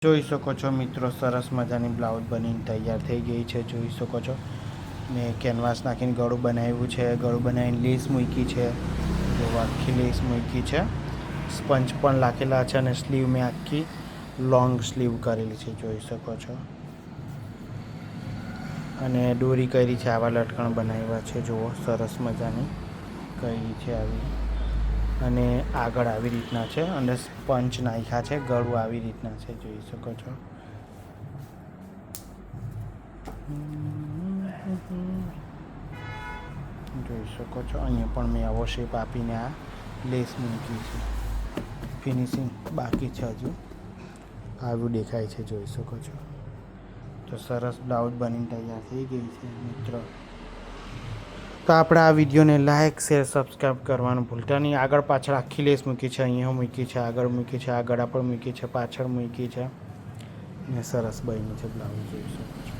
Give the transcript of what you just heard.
જોઈ શકો છો મિત્રો, સરસ મજાની બ્લાઉઝ બનીને તૈયાર થઈ ગઈ છે. જોઈ શકો છો મેં કેનવાસ નાખીને ગળું બનાવ્યું છે. ગળું બનાવીને લેસ મૂકી છે. જો આખી લેસ મૂકી છે. સ્પંચ પણ લાખેલા છે અને સ્લીવ મેં આખી લોંગ સ્લીવ કરેલી છે. જોઈ શકો છો અને દોરી કરી છે. આવા લટકણ બનાવ્યા છે. જુઓ સરસ મજાની કરી છે આવી, અને આગળ આવી રીતના છે અને સ્પંચ નાખ્યા છે. ગળું આવી રીતના છે. જોઈ શકો છો. જોઈ શકો છો અહીંયા પણ મેં આવો શેપ આપીને આ લેસ મૂકી છે. ફિનિશિંગ બાકી છે, હજુ આવું દેખાય છે. જોઈ શકો છો. તો સરસ બ્લાઉઝ બનીને તૈયાર થઈ ગઈ છે મિત્રો. તો આપણે આ વિડીયોને લાઇક, શેર, સબસ્ક્રાઈબ કરવાનું ભૂલતા નહીં. આગળ પાછળ આખી લેસ મૂકી છે. અહીંયા મૂકી છે, આગળ મૂકી છે, આ ગળા પર મૂકી છે, પાછળ મૂકી છે, ને સરસ બની છે બ્લાઉઝ. જોઈ શકો છો.